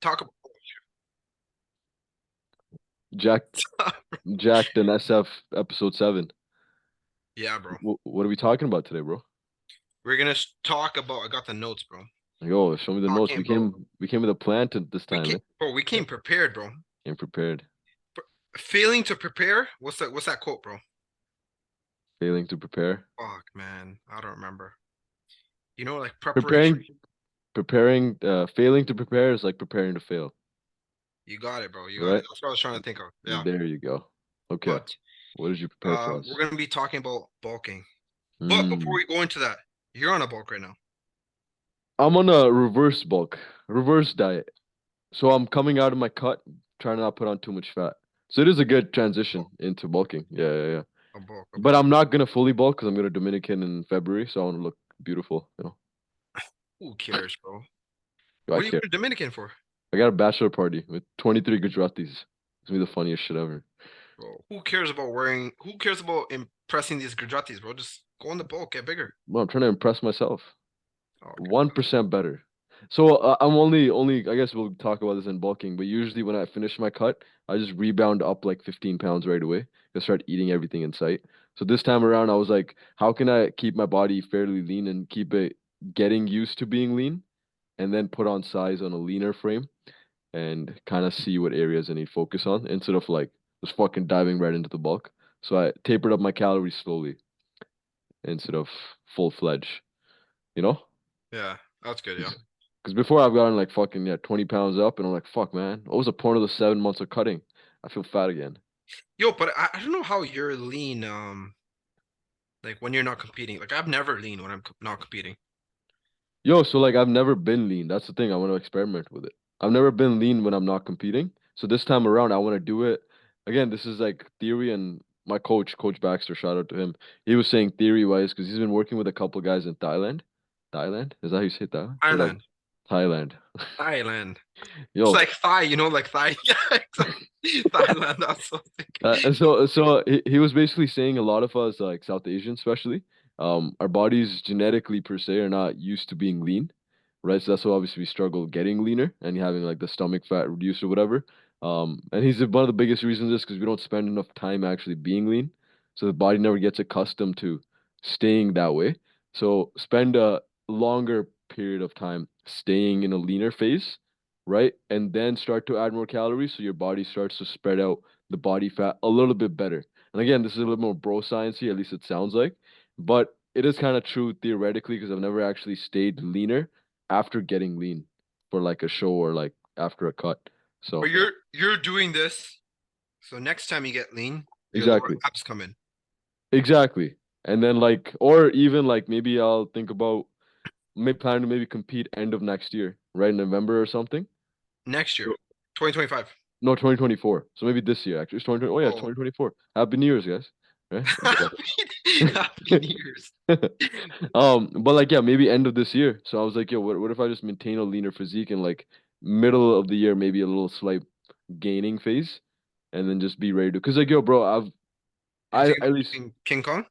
talk about. Jacked, Jacked and SF episode 7. Yeah, bro. What are we talking about today, bro? We're gonna talk about. I got the notes, bro. Yo, show me the notes. Talking about. We came with a plan to this We time, came, eh? bro. We Yeah, came prepared, bro. came prepared. Failing to prepare. What's that quote, bro? Failing to prepare. Fuck, man. I don't remember. Like preparation. Preparing, failing to prepare is like preparing to fail, You got it, bro. You got it. right? That's what I was trying to think of. Yeah. There you go. Okay. But What did you prepare for we're us? gonna be talking about bulking. But before Mm. we go into that, you're on a bulk right now. I'm on a reverse diet. So I'm coming out of my cut, trying to not put on too much fat. So it is a good transition Oh, into bulking. Yeah, yeah, yeah. a bulk, a But bulk. I'm not gonna fully bulk because I'm gonna Dominican in February, so I want to look beautiful. Who cares, bro? Do I What are you care? going to Dominican for, I got a bachelor party with 23 Gujaratis. It's gonna be the funniest shit ever. bro? Who cares about wearing? Who cares about impressing these Gujaratis, bro? Just go on the bulk, get bigger. Well, I'm trying to impress myself. Oh, okay. 1% better. So I'm only. I guess we'll talk about this in bulking, but usually when I finish my cut, I just rebound up like 15 pounds right away. Just start eating everything in sight. So this time around, I was like, how can I keep my body fairly lean and keep it getting used to being lean, and then put on size on a leaner frame and kind of see what areas I need focus on instead of like just fucking diving right into the bulk. So I tapered up my calories slowly instead of full fledged, you know? Yeah, that's good. Yeah. Because before I've gotten like fucking, yeah, 20 pounds up and I'm like, fuck, man, what was the point of the 7 months of cutting? I feel fat again. Yo, but I don't know how you're lean. Like when you're not competing. Like I've never lean when I'm not competing. Yo, so like I've never been lean. That's the thing. I want to experiment with it. I've never been lean when I'm not competing. So this time around, I want to do it. Again, this is like theory, and my coach, Coach Baxter, shout out to him. He was saying theory wise because he's been working with a couple guys in Thailand. Thailand? Is that how you say that? Or like Thailand, Thailand? Thailand. It's Yo, like Thai, like Thai. Yeah, exactly. Thailand. That's what I'm and thinking. so he was basically saying a lot of us, like South Asians especially, our bodies genetically per se are not used to being lean, right? So that's why obviously we struggle getting leaner and having like the stomach fat reduced or whatever. And he's one of the biggest reasons is because we don't spend enough time actually being lean, so the body never gets accustomed to staying that way. So spend a longer period of time staying in a leaner phase, right? And then start to add more calories so your body starts to spread out the body fat a little bit better. And again, this is a little more bro sciencey, at least it sounds like, but it is kind of true theoretically because I've never actually stayed leaner after getting lean for like a show or like after a cut. But So you're doing this, so next time you get lean, your lower exactly, abs come in exactly. And then like, or even like maybe I'll think about maybe plan to maybe compete end of next year, right? In November or something. next year, So, 2025. no, 2024. So maybe this year actually. It's 2020. Oh yeah, Oh, 2024. Happy New Year's, guys. Right? happy New Year's. But like yeah, maybe end of this year. So I was like, yo, what if I just maintain a leaner physique and like middle of the year, maybe a little slight gaining phase, and then just be ready to. Cause like yo, bro, You're I thinking at about least doing King Kong?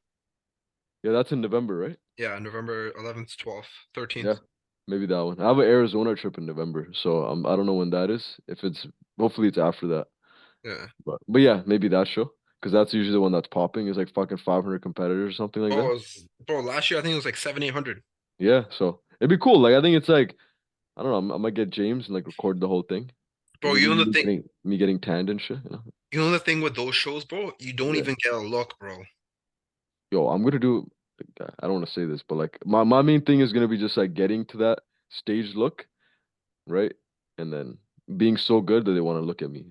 yeah, that's in November, right? Yeah, November 11th, 12th, Yeah, 13th. maybe that one. I have an Arizona trip in November, so I don't know when that is. If it's hopefully it's after that. Yeah. But yeah, maybe that show. Cause that's usually the one that's popping is like fucking 500 competitors or something like that. Bro, last year I think it was like 700, 800. Yeah, so it'd be cool. Like I think it's like I don't know. I might get James and like record the whole thing. Bro, Me getting tanned and shit. you know the thing with those shows, bro? You don't Yeah. even get a look, bro. Yo, I'm gonna do. I don't want to say this, but like my main thing is gonna be just like getting to that stage look, right? And then being so good that they want to look at me.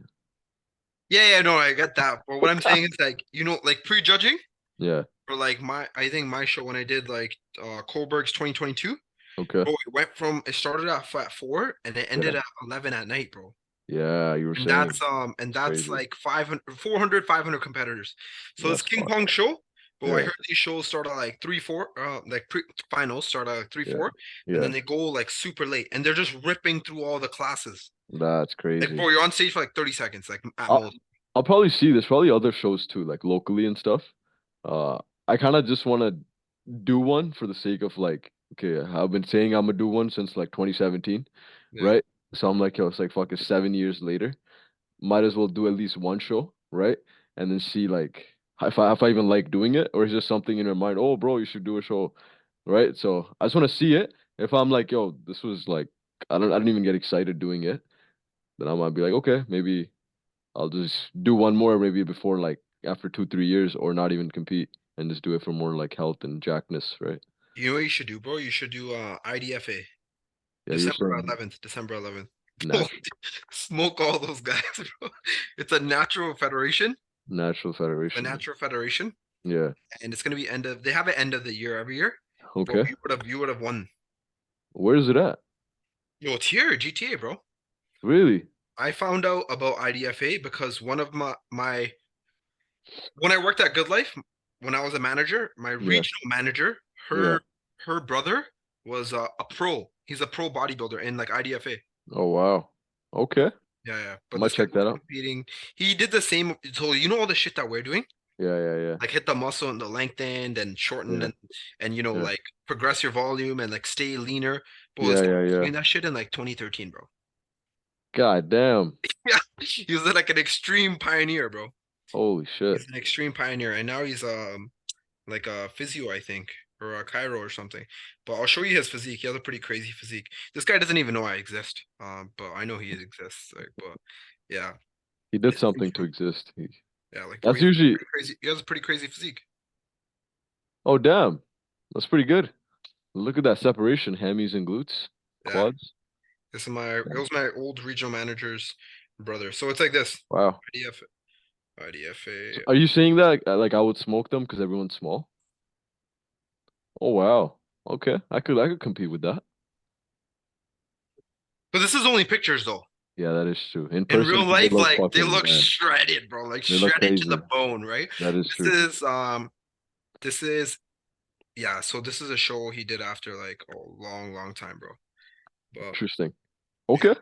Yeah, yeah, no, I get that. But what I'm saying is like, like prejudging Yeah. for like I think my show when I did like Kohlberg's 2022, Okay. bro, it started at 4 and it Yeah. ended at 11 at night, bro. Yeah. You were And saying that's crazy. like 500, 400, 500 competitors. So this That's King fucked. Kong show, bro, I Yeah. heard these shows start at like 3, 4, like pre finals start at like 3, Yeah. 4, and then Yeah. they go like super late and they're just ripping through all the classes. That's Like, crazy. bro, you're on stage for like 30 seconds, like at I'll most. I'll probably see. There's probably other shows too, like locally and stuff. I kind of just want to do one for the sake of like, okay, I've been saying I'm gonna do one since like 2017, Yeah. right? So I'm like, yo, it's like fucking 7 years later. Might as well do at least one show, right? And then see like if I even like doing it, or is just something in your mind, oh bro, you should do a show, right? So I just want to see it. If I'm like, yo, this was like I don't even get excited doing it, then I might be like, okay, maybe I'll just do one more maybe before like after 2, 3 years, or not even compete and just do it for more like health and jackness, right? You know what you should do, bro? You should do IDFA. Yeah, you're December saying 11th. December 11th. natural Smoke all those guys, bro. It's a natural federation. natural A federation. natural federation. Yeah. And it's gonna be they have an end of the year every year. But Okay. you would have won. Where is it at? Yo, it's here, GTA, bro. Really? I found out about IDFA because one of my when I worked at Good Life, when I was a manager, my Yeah. regional manager, Yeah. her brother was a pro. He's a pro bodybuilder in like IDFA. Oh wow. Okay. Yeah, yeah. I But might this guy check was that out. competing. He did the same. So you know all the shit that we're doing, Yeah, yeah, yeah. like hit the muscle and the lengthen and shorten Yeah. and Yeah. like progress your volume and like stay leaner. But this Yeah, guy yeah, was yeah. doing that shit in like 2013, bro. God damn. Yeah, he was like an extreme pioneer, bro. Holy shit. He's an extreme pioneer, and now he's like a physio, I think, or a chiro or something. But I'll show you his physique. He has a pretty crazy physique. This guy doesn't even know I exist. But I know he exists. Like, but yeah, He did it's something to exist. yeah, like bro, That's he's usually, pretty crazy. He has a pretty crazy physique. oh damn. That's pretty good. Look at that separation, hammies and glutes, Yeah, quads. it Yeah. was my old regional manager's brother. So it's like this. Wow. IDF So IDFA. are you saying that like I would smoke them because everyone's small? Oh wow. Okay. I could compete with that. But this is only pictures though. Yeah, that is true. In In person, real they life, look like they fucking look man. shredded, bro. Like They look shredded to the crazy. bone, right? That is true. This is this is yeah, so this is a show he did after like a long, long time, bro. But Interesting. yeah, Okay.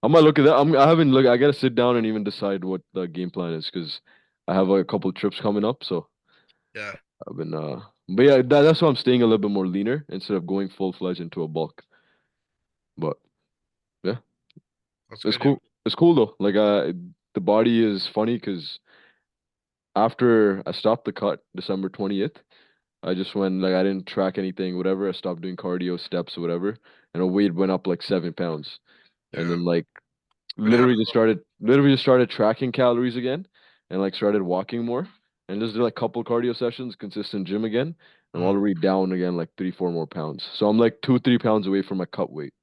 I might look at that. I haven't look. I gotta sit down and even decide what the game plan is because I have a couple trips coming up. So yeah, I've been but yeah, that's why I'm staying a little bit more leaner instead of going full fledged into a bulk. But yeah, that's it's good, yo. cool. It's cool though. Like the body is funny because after I stopped the cut December 20th, I just went like I didn't track anything, whatever. I stopped doing cardio, steps, or whatever, and the weight went up like 7 pounds. And Yeah, then like gonna happen, literally just started tracking calories again, and like started walking more, and just did like couple cardio sessions, consistent gym again. I'm bro. Mhm. already down again like 3, 4 more pounds. So I'm like 2, 3 pounds away from my cut weight,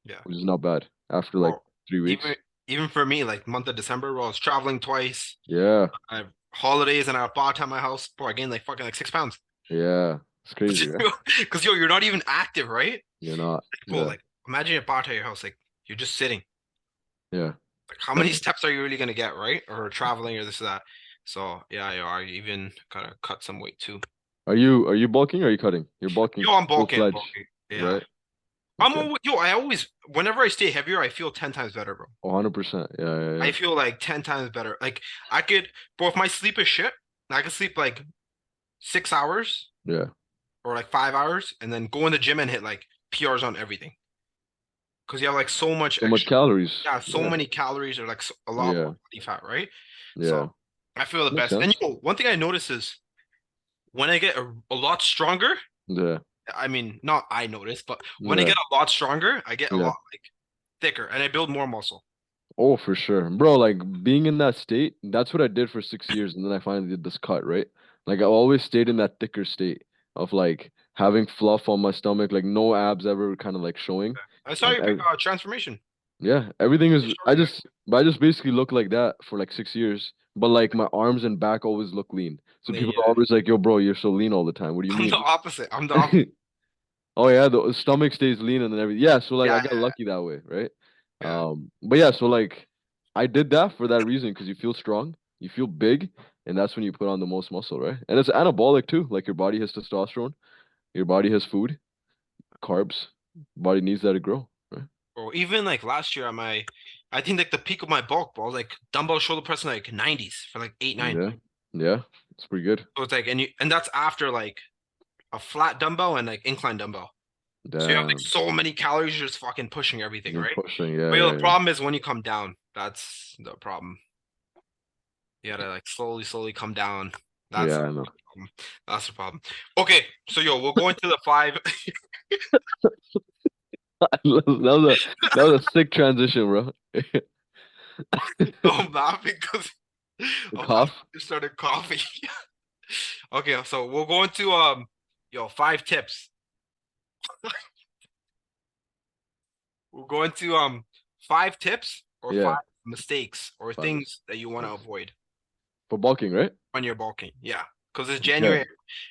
Yeah, which is not bad after like bro. 3 weeks. Even for me, like month of December, bro, I was traveling twice. Yeah, I have holidays and I bought time my house, bro. I gained like fucking like 6 pounds. yeah, it's crazy, right? Because yo, you're not even active, right? You're not. Bro, Yeah, like imagine a bar at your house, like you're just sitting. yeah. Like how many steps are you really gonna get, right? Or traveling or this or that. So yeah, yo, I even gotta cut some weight too. Are you bulking or are you cutting? You're bulking Yo, I'm full bulking, I'm fledged, bulking. Yeah. right? Okay. Yo, I always whenever I stay heavier, I feel 10 times better, bro. 100%. Yeah, yeah, I yeah. feel like 10 times better. Like I could, bro, if my sleep is shit, I could sleep like 6 hours Yeah. or like 5 hours and then go in the gym and hit like PRs on everything. Because you have like so much So much extra, calories. yeah, so Yeah. many calories or like a lot more Yeah. body fat, right? So Yeah. I feel the Makes best. And sense. yo, one thing I notice is when I get a lot stronger, Yeah. I mean, not I notice, but when I Yeah. get a lot stronger, I get a Yeah. lot like thicker and I build more muscle. Oh, for sure. Bro, like being in that state, that's what I did for 6 years, and then I finally did this cut, right? Like I always stayed in that thicker state of like having fluff on my stomach, like no abs ever kind of like showing. I saw And your transformation. yeah, everything You is showed me that. I just basically look like that for like 6 years. But like my arms and back always look lean. So Lean, people are yeah. always like, yo, bro, you're so lean all the time. What do you I'm the mean? opposite. I'm the opposite. Oh yeah, the stomach stays lean and then everything. Yeah, so like I Yeah, got lucky that way, right? yeah. But yeah, so like I did that for that reason because you feel strong, you feel big, and that's when you put on the most muscle, right? And it's anabolic too. Like your body has testosterone, your body has food, carbs, body needs that to grow, right? Or even like last year, I think like the peak of my bulk, bro, like dumbbell shoulder press in like 90s for like 8, 9. Yeah, yeah, it's pretty good. So it's like, and that's after like a flat dumbbell and like incline dumbbell. So you have like Damn. so many calories, you're just fucking pushing everything, You're right? pushing. But Yeah, yo, yeah, the yeah. problem is when you come down. That's the problem. You gotta like slowly come down. That's Yeah, the I know. problem. That's the problem. Okay, so yo, we'll go into the five. That was a sick transition, bro. I'm laughing because The I'm laughing. cough. I started coughing. Okay, so we'll go into yo, 5 tips. We'll go into 5 tips or Yeah. 5 mistakes or Five things that you want to mistakes. avoid For bulking, right? when you're bulking. Yeah, because it's Okay. January.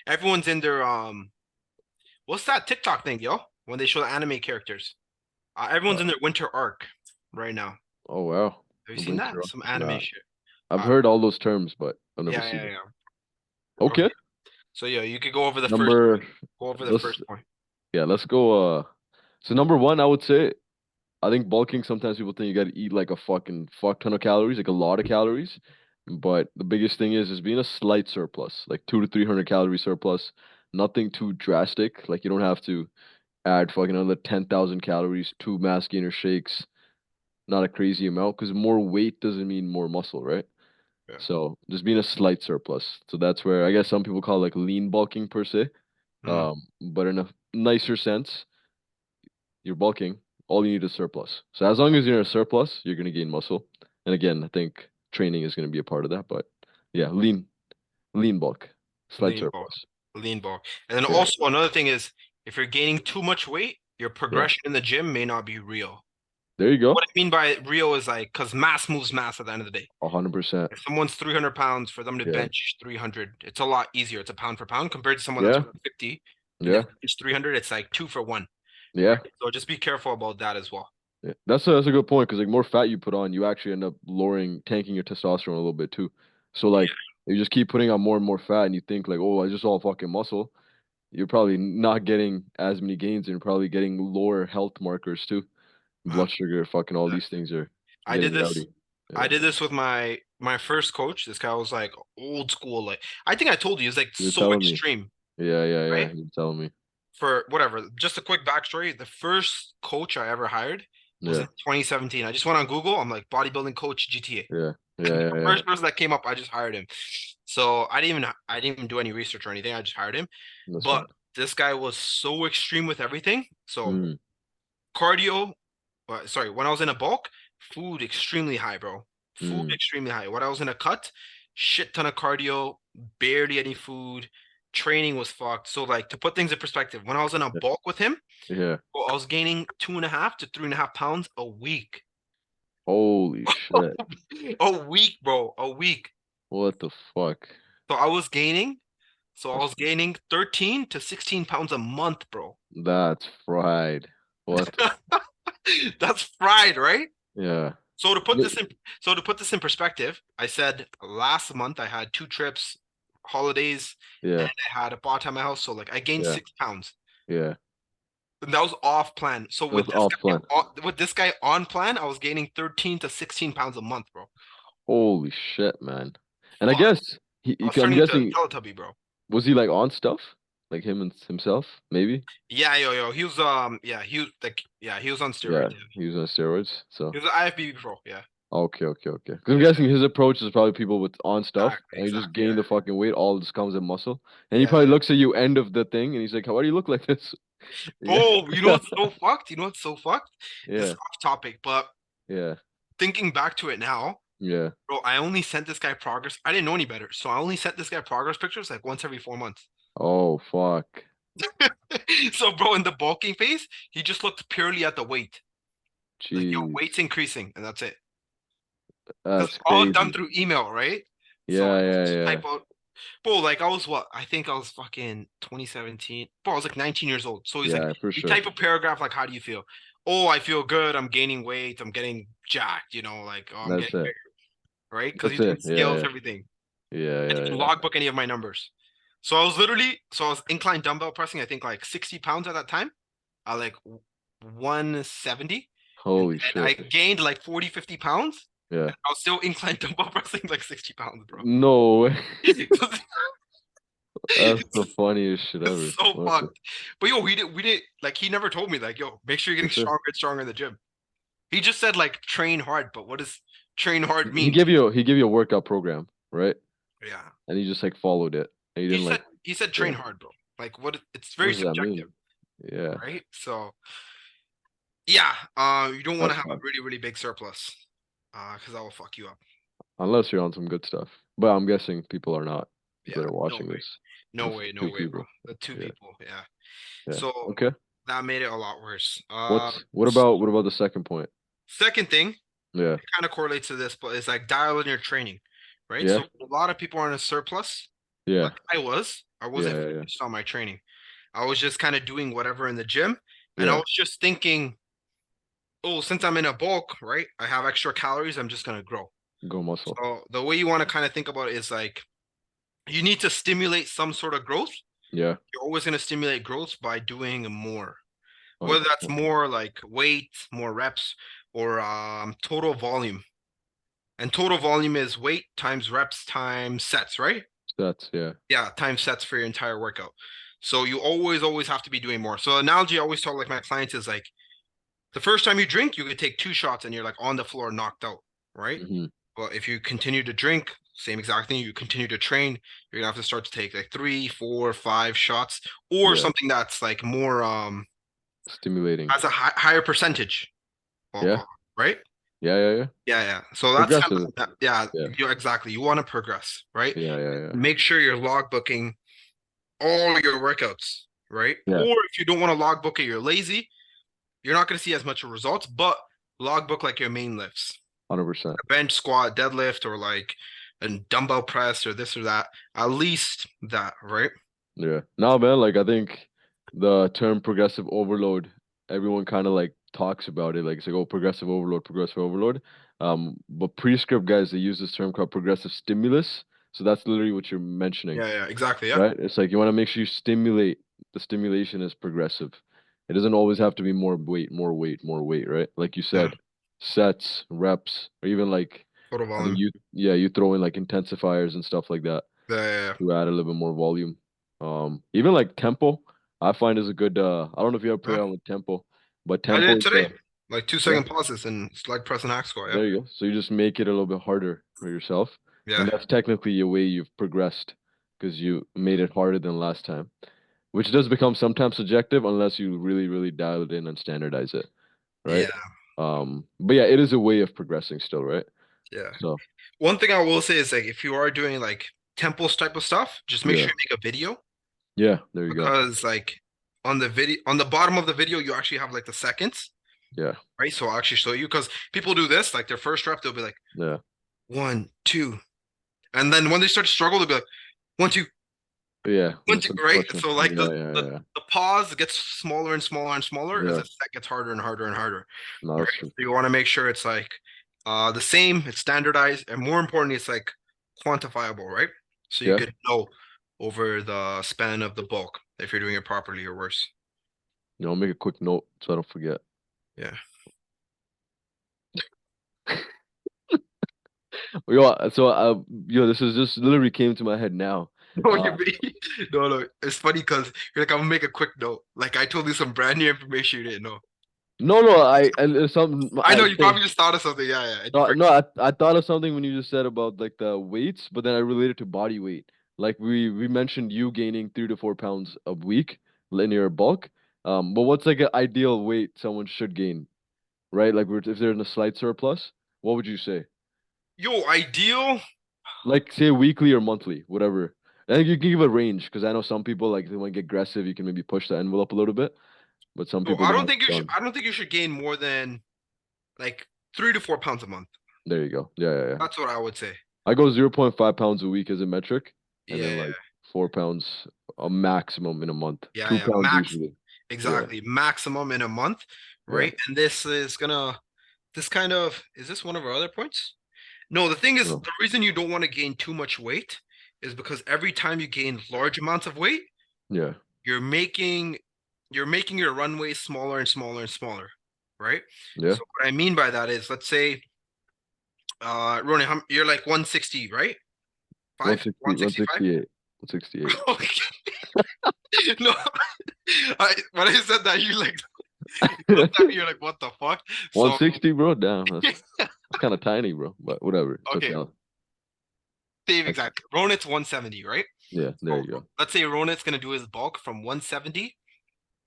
Everyone's in their what's that TikTok thing, yo? When they show the anime characters. Everyone's in Uh, their winter arc right now. oh wow. Have you seen Winter. that? Some anime Nah. shit. I've Uh, heard all those terms, but I've never yeah, seen yeah, it. yeah. Okay. Okay. So yeah, you could go over the first Number point. Go over the let's first point. Yeah, let's go so number one, I would say I think bulking sometimes people think you gotta eat like a fucking fuck ton of calories, like a lot of calories. But the biggest thing is being a slight surplus, like 200 to 300 calorie surplus. Nothing too drastic. Like you don't have to add fucking another 10,000 calories, 2 mass gainer shakes. Not a crazy amount because more weight doesn't mean more muscle, right? Yeah. So just being a slight surplus. So that's where I guess some people call it like lean bulking per se. Mhm. But in a nicer sense, you're bulking. All you need is surplus. So as long as you're in a surplus, you're gonna gain muscle. And again, I think training is gonna be a part of that. But yeah, lean bulk, slight Lean bulk. surplus. Lean bulk. And then Yeah, also another thing is if you're gaining too much weight, your yeah. progression in the gym may not be real. There you What go. I mean by real is like because mass moves mass at the end of the day. 100%. If someone's 300 pounds, for them to Yeah, bench 300, it's a lot easier. It's a pound for pound compared to someone that's yeah, 150 and then yeah, bench 300, it's like 2 for 1. yeah. Right? So just be careful about that as well. Yeah. That's a good point because like more fat you put on, you actually end up tanking your testosterone a little bit too. So Yeah. like you just keep putting on more and more fat, and you think like, oh, I just all fucking muscle. You're probably not getting as many gains, and you're probably getting lower health markers too. Uh, Blood sugar, fucking all these things are I did getting this. rowdy. I Yeah, did this with my first coach. This guy was like old school. Like I think I told you, he's like you're so telling me. extreme, Yeah, yeah, yeah. right? You're telling me. For whatever. Just a quick backstory. The first coach I ever hired was in Yeah, 2017. I just went on Google. I'm like bodybuilding coach GTA. yeah, yeah, And yeah, the yeah. first person that came up, I just hired him. So I didn't even do any research or anything. I just hired him. That's But fine. this guy was so extreme with everything. So Mm, cardio, sorry, when I was in a bulk, food extremely high, bro. Food mm. extremely high. When I was in a cut, shit ton of cardio, barely any food. Training was fucked. So like to put things in perspective, when I was in a Yeah, bulk with him, yeah. bro, I was gaining 2.5 to 3.5 pounds a week. Holy shit. A week, bro. A week. What the fuck? So I was gaining. So I That's was gaining 13 to 16 pounds a month, bro. that's fried. What the That's fried, right? yeah. So to put Yeah, this in so to put this in perspective, I said last month I had 2 trips, holidays, and yeah, I had a bot at my house. So like I gained yeah, 6 pounds. yeah. And that was off plan. So It was off plan. with this guy on plan, I was gaining 13 to 16 pounds a month, bro. Holy shit, man. And I Fuck. guess I was I'm turning into a guessing Teletubby, bro. was he like on stuff? Like himself, maybe? Yeah, yo, he was he was on Yeah, steroids. Yeah. he was on steroids. So He was an IFBB pro, yeah. okay, okay, okay. 'Cause I'm Yeah, guessing his approach is probably people with on stuff, exactly, and you just exactly. gain Yeah. the fucking weight, all just comes in muscle. And he Yeah. probably looks at you end of the thing, and he's like, "Why do you look like this?" Yeah, Bro, you know what's so fucked? You know what's so fucked? This is yeah, off topic, but yeah, thinking back to it now, yeah. bro, I only sent this guy progress. I didn't know any better. So I only sent this guy progress pictures like once every 4 months. Oh fuck, So, bro, in the bulking phase, he just looked purely at the weight. Like, yo, weight's jeez, increasing, and that's it. Because that's all done crazy. through email, right? So Yeah, I yeah, just yeah, type out, bro, like I was what? I think I was fucking 2017. Bro, I was like 19 years old. So he's like, yeah, for you sure. type a paragraph like, how do you feel? Oh, I feel good. I'm gaining weight. I'm getting jacked, like, oh, I'm That's getting it. bigger, right? Because That's he's doing it. Yeah, scales, yeah, everything. yeah, I yeah, didn't yeah. logbook any of my numbers. So I was incline dumbbell pressing, I think like 60 pounds at that time. I like 170. And Holy then I shit. gained like 40, 50 pounds. Yeah. And I was still incline dumbbell pressing like 60 pounds, bro. No way. That's the funniest shit ever. It's so Honestly. fucked. But yo, we didn't like he never told me like, yo, make sure you're For getting sure. stronger and stronger in the gym. He just said like train hard, but what does train hard He mean? gave you a workout program, right? Yeah. And you just like followed it. And you He didn't like said he said yeah. train hard, bro. Like it's What very does that subjective, mean? Yeah, right? So yeah, you don't want to that's have a fine. really, really big surplus. Because that will fuck you up. Unless you're on some good stuff. But I'm guessing people are not. Yeah, People that are no watching way. this. No Just way, no two way, bro. people. The two Yeah, people, yeah. yeah. So Okay. that made it a lot worse. What about the second point? Second thing, Yeah. it kind of correlates to this, but it's like dial in your training, right? Yeah. So a lot of people are in a surplus, Yeah. like I Yeah. wasn't Yeah. Yeah. focused on my training. I was just kind of doing whatever in the gym, and I Yeah. was just thinking, oh, since I'm in a bulk, right? I have extra calories, I'm just gonna grow. Go muscle. So the way you want to kind of think about it is like you need to stimulate some sort of growth. Yeah. You're always going to stimulate growth by doing more, whether that's 100%. more like weight, more reps, or total volume. And total volume is weight times reps times sets, right? That's yeah. Yeah, times sets for your entire workout. So you always have to be doing more. So analogy I always tell like my clients is like the first time you drink, you could take 2 shots and you're like on the floor knocked out, right? Hmm. But if you continue to drink, same exact thing, you continue to train, you're gonna have to start to take like 3, 4, 5 shots, or Yeah. something that's like more Stimulating. has a higher percentage of Yeah. alcohol, right? Yeah. Yeah. Yeah. Yeah. So that's kind Progressive. of yeah, Yeah. you exactly. You want to progress, right? Yeah. Yeah. Yeah. Make sure you're logbooking all your workouts, right? Yeah. Or if you don't want to logbook it, you're lazy, you're not gonna see as much results, but logbook like your main lifts. 100%. A bench, squat, deadlift, or like a dumbbell press or this or that. At least that, right? Yeah. No, man, like I think the term progressive overload, everyone kind of like talks about it. Like it's like, oh, progressive overload, progressive overload. But prescript guys, they use this term called progressive stimulus. So that's literally what you're mentioning, Yeah, exactly. Yeah. right? It's like you want to make sure you stimulate. The stimulation is progressive. It doesn't always have to be more weight, more weight, more weight, right? Like you Yeah. said, sets, reps, or even like Total I think volume. you throw in like intensifiers and stuff like that Yeah. to add a little bit more volume. Even like tempo, I find is a good. I don't know if you ever play Yeah. around with tempo, but I did tempo it is today. Like two yeah. second pauses and leg press and hack squat. Yeah. There you go. So you just make it a little bit harder for yourself, Yeah. and that's technically a way you've progressed because you made it harder than last time, which does become sometimes subjective unless you really, really dial it in and standardize it, right? Yeah. But yeah, it is a way of progressing still, right? Yeah. So One thing I will say is like if you are doing like temples type of stuff, just make yeah, sure you make a video yeah, there you go. because like on the video on the bottom of the video you actually have like the seconds, Yeah, right? So I'll actually show you because people do this, like their first rep, they'll be like yeah, 1, 2. And then when they start to struggle, they'll be like, 1, 2, yeah. one, Once two, I'm right? pushing, So like yeah, the, yeah, the yeah, the pause gets smaller and smaller and smaller as yeah. the set gets harder and harder and harder. No, Right? that's true. So you want to make sure it's like the same, it's standardized, and more importantly, it's like quantifiable, right? So you Yeah. could know over the span of the bulk if you're doing it properly or worse. I'll make a quick note so I don't forget. Yeah. This is just literally came to my head now. No, Uh, no. It's funny because you're like, I'm gonna make a quick note. Like I told you some brand new information you didn't know. no, no, I and it's something I know I you say. probably just thought of something. Yeah, and you No, forgot. no, I thought of something when you just said about like the weights, but then I related to body weight. Like we mentioned you gaining 3 to 4 pounds a week linear bulk. But what's like an ideal weight someone should gain, right? Like if they're in a slight surplus, what would you say? Yo, ideal. Like say weekly or monthly, whatever. I think you can give a range because I know some people like they want to get aggressive. You can maybe push the envelope a little bit, but some Yo, people want it I done. don't think you should gain more than like 3 to 4 pounds a month. There you go. Yeah, yeah, yeah. That's what I would say. I go 0.5 pounds a week as a metric, and then Yeah, like 4 pounds a maximum in a month. yeah, Two yeah. pounds Max, usually. Yeah, exactly. Maximum in a month, yeah. right? And this kind of, is this one of our other points? No, the thing is, No. the reason you don't want to gain too much weight is because every time you gain large amounts of weight, Yeah, you're making you're making your runway smaller and smaller and smaller, right? yeah. So what I mean by that is, let's say, Ronnie, you're like 160, right? 160, 165? 168. 168. Okay. No, when I said that, you like you looked at me. You're like, what the fuck? So 160, bro. Damn, that's kind of tiny, bro. But whatever. It's okay. okay, same I, exact. Ronit's 170, right? yeah, there So you go. let's say Ronit's gonna do his bulk from 170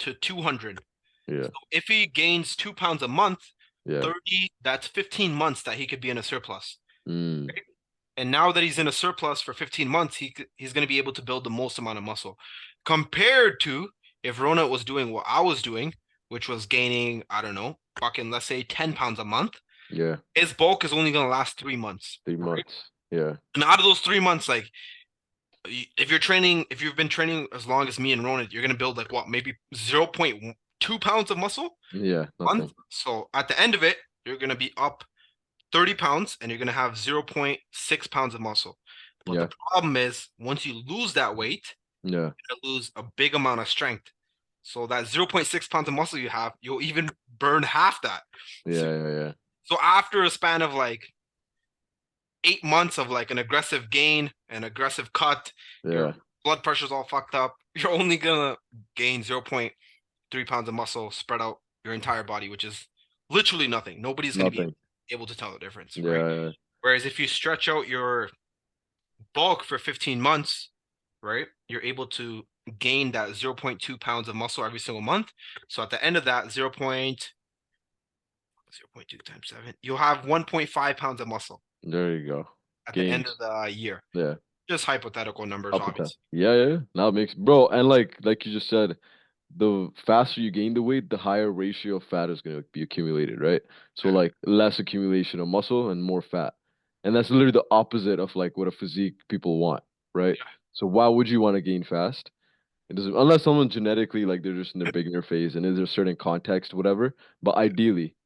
to 200. Yeah, So if he gains 2 pounds a month, yeah. 30, that's 15 months that he could be in a surplus. Mm, Right? And now that he's in a surplus for 15 months, he's going to be able to build the most amount of muscle compared to if Ronit was doing what I was doing, which was gaining, I don't know, fucking let's say 10 pounds a month. yeah, His bulk is only going to last 3 months, three right? months. Yeah, And out of those 3 months, like if you're training, if you've been training as long as me and Ronit, you're going to build like what, maybe 0.2 pounds of muscle yeah. a month. Nothing. So at the end of it, you're going to be up 30 pounds and you're going to have 0.6 pounds of muscle. But the Yeah, problem is, once you lose that weight, yeah, you're going to lose a big amount of strength. So that 0.6 pounds of muscle you have, you'll even burn half that. So, yeah, yeah, yeah. so after a span of like 8 months of like an aggressive gain, an aggressive cut, your Yeah, blood pressure's all fucked up. You're only gonna gain 0.3 pounds of muscle spread out your entire body, which is literally nothing. Nobody's gonna be nothing. able to tell the difference, right? Yeah, yeah, Whereas if you stretch out your bulk for 15 months, right, you're able to gain that 0.2 pounds of muscle every single month. So at the end of that, 0.2 times 7, you'll have 1.5 pounds of muscle there you go. at the end of Gains. the year. Yeah. Just hypothetical numbers, Up with that. obviously. Yeah, yeah, yeah. Now it makes bro, and like you just said, the faster you gain the weight, the higher ratio of fat is gonna be accumulated, right? So Yeah, like less accumulation of muscle and more fat. And that's literally the opposite of like what a physique people want, right? yeah, So why would you want to gain fast? It doesn't unless someone genetically like they're just in the beginner phase and there's a certain context, whatever. But ideally,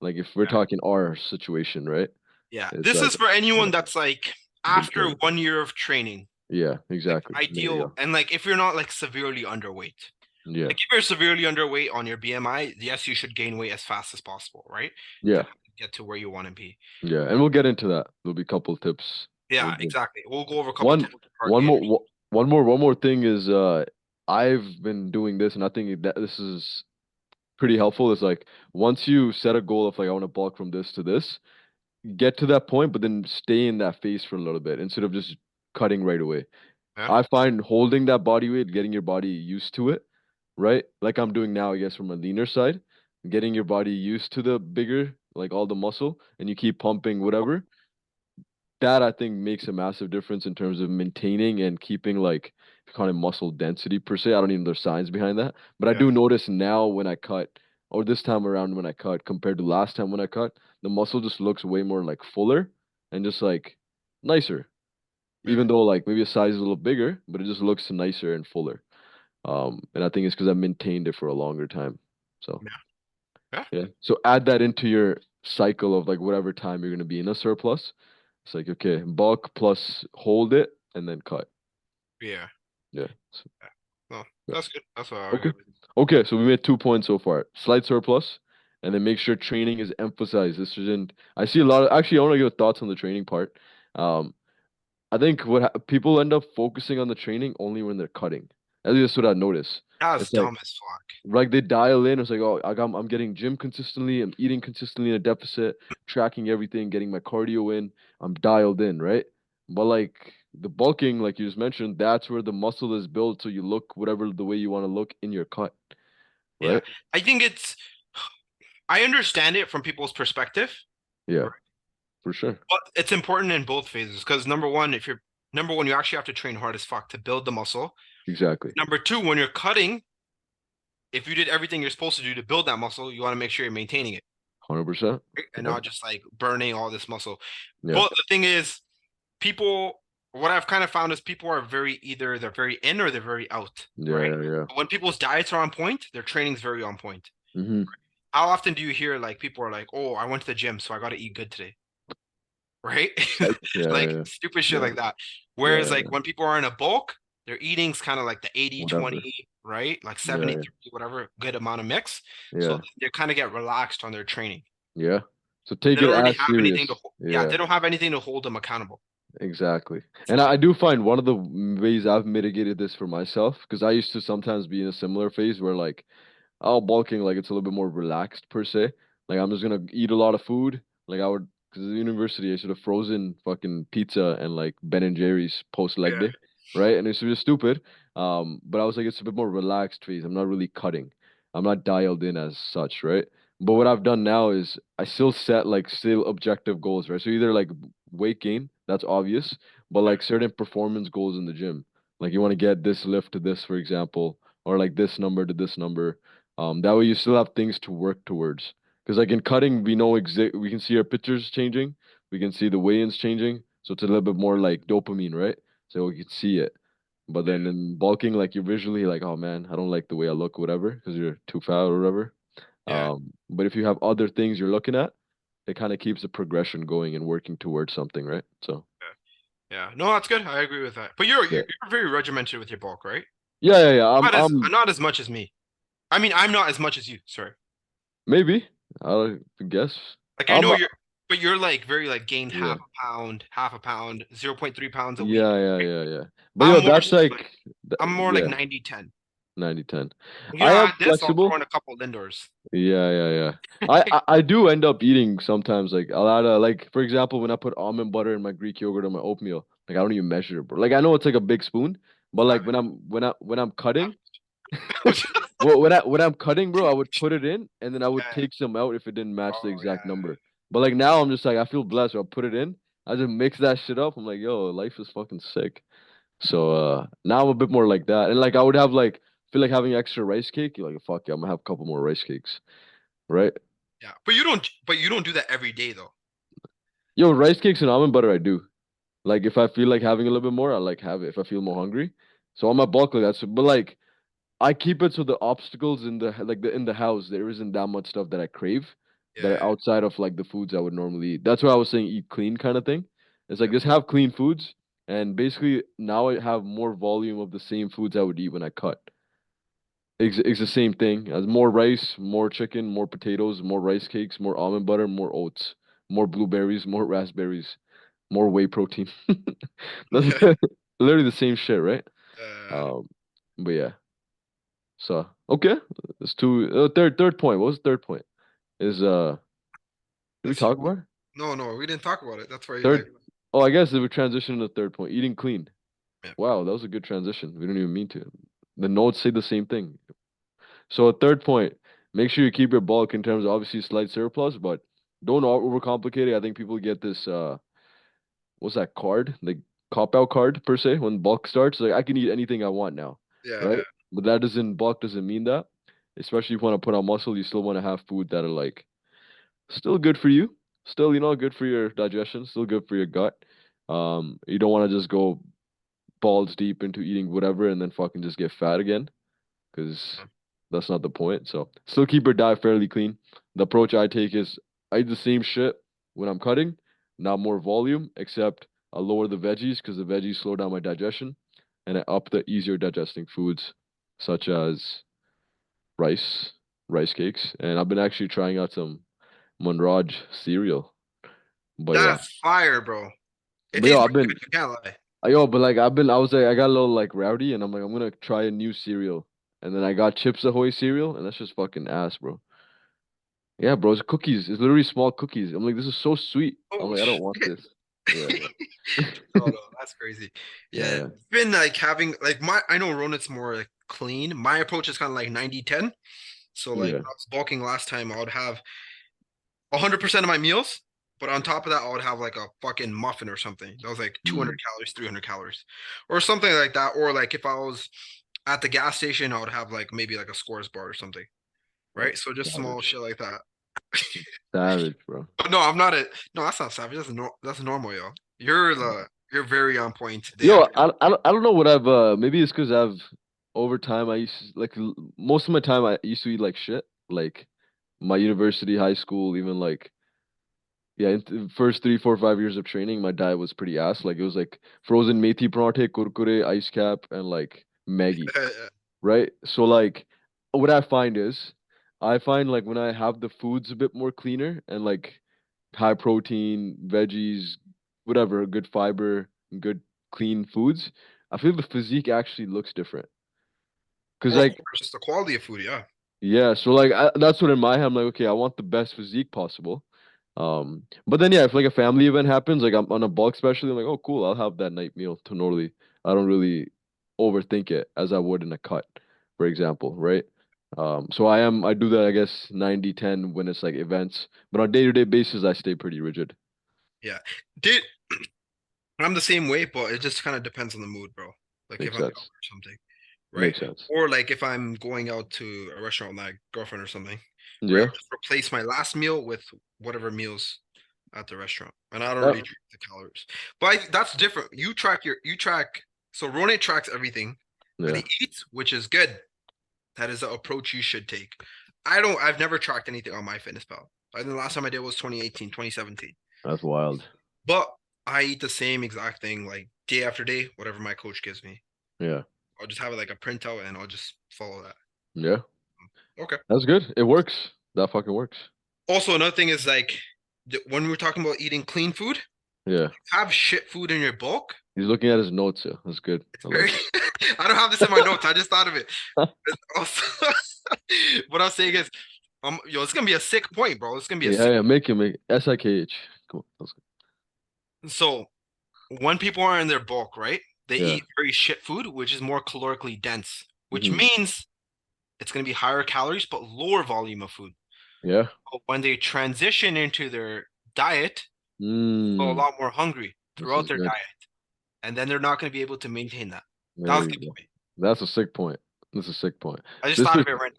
like if we're yeah. talking our situation, right? Yeah. It's This like is for yeah, anyone that's like been after training. 1 year of training, Yeah, like exactly. There you ideal. go. And like if you're not like severely underweight, Yeah. like if you're severely underweight on your BMI, yes, you should gain weight as fast as possible, right? To Yeah. get to where you want to be. Yeah, and we'll get into that. There'll be a couple of tips we'll Yeah, give. exactly. We'll go over a couple One, tips for our gainers. one more thing is I've been doing this, and I think that this is pretty helpful. Is like once you set a goal of like I want to bulk from this to this, get to that point, but then stay in that phase for a little bit instead of just cutting right away. Yeah, I find holding that body weight, getting your body used to it, right? Like I'm doing now, I guess, from a leaner side, getting your body used to the bigger, like all the muscle, and you keep pumping whatever that I think makes a massive difference in terms of maintaining and keeping like kind of muscle density per se. I don't even know the science behind that, but I yeah, do notice now when I cut, or this time around when I cut, compared to last time when I cut, the muscle just looks way more like fuller and just like nicer. yeah, Even though like maybe a size is a little bigger, but it just looks nicer and fuller. And I think it's because I maintained it for a longer time. So yeah, yeah, yeah. So add that into your cycle of like whatever time you're gonna be in a surplus. It's like, okay, bulk plus hold it and then cut. yeah. Yeah. So, Yeah. No, yeah. that's good. That's what I Okay. agree with. Okay. So we made 2 points so far. Slight surplus, and then make sure training is emphasized. This isn't. I see a lot of. Actually, I want to give thoughts on the training part. Um, I think people end up focusing on the training only when they're cutting. At least that's what I notice. That's It's like dumb as fuck. they dial in. It's like, oh, I'm getting gym consistently. I'm eating consistently in a deficit, tracking everything, getting my cardio in. I'm dialed in, right? But like the bulking, like you just mentioned, that's where the muscle is built. So you look whatever the way you want to look in your cut, Yeah. right? I think I understand it from people's perspective, Yeah, right? for sure. But it's important in both phases because number one, you actually have to train hard as fuck to build the muscle. Exactly. Number two, when you're cutting, if you did everything you're supposed to do to build that muscle, you want to make sure you're maintaining it, 100%. right? And Yeah. not just like burning all this muscle. Yeah. But the thing is, people, what I've kind of found is people are either they're very in or they're very out, Yeah. right? Yeah. Yeah. When people's diets are on point, their training's very on point. Mm-hmm. How often do you hear like people are like, "Oh, I went to the gym, so I got to eat good today," right? Psych. Yeah. Like Yeah. stupid shit Yeah. like that. Yeah. Whereas like Yeah. when people are in a bulk, their eating's kind of like the 80 Whatever. 20, right? Like Yeah. 70 30, whatever, good amount of mix. So Yeah. they kind of get relaxed on their training. Yeah. So take They it don't really as have anything to serious. yeah, Yeah. they don't have anything to hold them accountable. Exactly. And I do find one of the ways I've mitigated this for myself, because I used to sometimes be in a similar phase where like oh, bulking, like it's a little bit more relaxed per se. Like I'm just gonna eat a lot of food. Like I would, because at the university I should have frozen fucking pizza and like Ben and Jerry's post leg Yeah, day, right? And it's just stupid. But I was like, it's a bit more relaxed phase. I'm not really cutting. I'm not dialed in as such, right? But what I've done now is I still set like still objective goals, right? So either like weight gain, that's obvious, but yeah, like certain performance goals in the gym. Like you want to get this lift to this, for example, or like this number to this number. That way you still have things to work towards. Because like in cutting, we know we can see our pictures changing, we can see the weigh-ins changing, so it's a little bit more like dopamine, right? So we can see it. But yeah, then in bulking, like you're visually like, oh man, I don't like the way I look, whatever, because you're too fat or whatever. yeah, But if you have other things you're looking at, it kind of keeps the progression going and working towards something, right? So yeah. Yeah. No, that's good. I agree with that. But you're yeah, you're very regimented with your bulk, right? yeah. Not as much as me. I mean, I'm not as much as you. Sorry. Maybe I guess Like I I'm know you're, but you're like very like gained yeah. half a pound, 0.3 pounds a week. Yeah. But I'm yo, more that's so like like, I'm more like yeah, 90-10. 90/10. You I know, am at this I'll throw flexible. in a couple Lindors. Yeah. I do end up eating sometimes like a lot of like for example when I put almond butter in my Greek yogurt on my oatmeal, like I don't even measure it, bro. Like I know it's like a big spoon, but like Savage. when I'm cutting, Savage. well when I'm cutting, bro, I would put it in and then I would Yeah. take some out if it didn't match the Oh exact yeah. number. But like now I'm just like I feel blessed. So I'll put it in. I just mix that shit up. I'm like, yo, life is fucking sick. So now I'm a bit more like that. And like I would have like feel like having extra rice cake. You're like, fuck yeah, I'm gonna have a couple more rice cakes. Right? Yeah. But you don't do that every day though. Yo, rice cakes and almond butter I do. Like if I feel like having a little bit more, I like have it if I feel more hungry. So on my bulk like that's but like I keep it so the obstacles in the like the in the house there isn't that much stuff that I crave that Yeah. are outside of like the foods I would normally eat. That's why I was saying eat clean kind of thing. It's like Yeah. just have clean foods and basically now I have more volume of the same foods I would eat when I cut. It's the same thing as more rice, more chicken, more potatoes, more rice cakes, more almond butter, more oats, more blueberries, more raspberries, more whey protein. That's Yeah. literally the same shit, right? Uh, Um, but yeah. So okay, that's two. Third point. What was the third point? Is did we that's talk about it? no, we didn't talk about it. That's why you like Third? Oh, I guess if we transition to the third point, eating clean. yeah. Wow, that was a good transition. We didn't even mean to. The notes say the same thing. So a third point, make sure you keep your bulk in terms of obviously slight surplus, but don't overcomplicate it. I think people get this what's that card? Like cop out card per se when bulk starts. Like I can eat anything I want now, Yeah, right? yeah. But that doesn't bulk doesn't mean that. Especially if you want to put on muscle, you still want to have food that are like still good for you. Still, good for your digestion, still good for your gut. You don't want to just go balls deep into eating whatever and then fucking just get fat again because that's not the point. So still keep your diet fairly clean. The approach I take is I eat the same shit when I'm cutting, not more volume, except I lower the veggies because the veggies slow down my digestion, and I up the easier digesting foods such as rice, rice cakes, and I've been actually trying out some Manraj cereal. But yeah, That's fire, bro. It but yo, tastes I've pretty been good. I can't lie. but like I was like I got a little like rowdy, and I'm like I'm gonna try a new cereal, and then I got Chips Ahoy cereal, and that's just fucking ass, bro. Yeah, bro, it's cookies. It's literally small cookies. I'm like, this is so sweet. I'm Oh like, I don't want shit. this. Yeah. No, no, that's crazy. Yeah, Yeah, yeah. it's been like having like my I know Ronit's more like clean. My approach is kind of like 90-10. So like Yeah. when I was bulking last time, I would have 100% of my meals, but on top of that, I would have like a fucking muffin or something. That was like 200 Mm, calories, 300 calories, or something like that. Or like if I was at the gas station, I would have like maybe like a Scores bar or something, oh, right? So just small savage. shit like that. Savage, bro. No, I'm not a no. That's not savage. That's normal, yo. You're very on point today. Yo, I don't know what I've maybe it's because I've over time I used like most of my time I used to eat like shit. Like my university, high school, even like yeah, in the first 3, 4, 5 years of training, my diet was pretty ass. Like it was like frozen methi parathe, kurkure, ice cap, and like Maggie. Right? So like what I find is I find like when I have the foods a bit more cleaner and like high protein, veggies, whatever, good fiber, good clean foods, I feel the physique actually looks different. Cause Oh, of like course, the quality of food, yeah. yeah, so like that's what in my head I'm like, okay, I want the best physique possible. But then yeah, if like a family event happens, like I'm on a bulk specially, I'm like, oh cool, I'll have that night meal to normally. I don't really overthink it as I would in a cut, for example, right? So I do that I guess 90-10 when it's like events, but on day-to-day basis I stay pretty rigid. Yeah. Did I'm the same way, but it just kind of depends on the mood, bro. Like if Makes I'm out sense. or something, right? Makes sense. Or like if I'm going out to a restaurant with my girlfriend or something, right? Yeah. I'll just replace my last meal with whatever meals at the restaurant, and I don't Yeah. really track the calories. But that's different. You track. So Ronet tracks everything that Yeah. he eats, which is good. That is the approach you should take. I don't. I've never tracked anything on my fitness pal. I think the last time I did was 2018, 2017. That's wild. But I eat the same exact thing like day after day, whatever my coach gives me. Yeah. I'll just have it like a printout and I'll just follow that. Yeah. Okay. That's good. It works. That fucking works. Also, another thing is like when we're talking about eating clean food, Yeah. have shit food in your bulk. He's looking at his notes. Yeah. That's good. It's I very. like it. I don't have this in my notes. I just thought of it. Also, what I was saying is, yo, it's gonna be a sick point, bro. It's gonna be a Yeah, sick. yeah, make him make SIKH. Come on. That's good. So when people are in their bulk, right? They Yeah. eat very shit food, which is more calorically dense, which Hmm. means it's going to be higher calories but lower volume of food. Yeah. But when they transition into their diet, feel a Mm. lot more hungry This throughout is their good. diet, and then they're not going to be able to maintain that. That There was the you go. point. That's a sick point. That's a sick point. I just This thought is of it right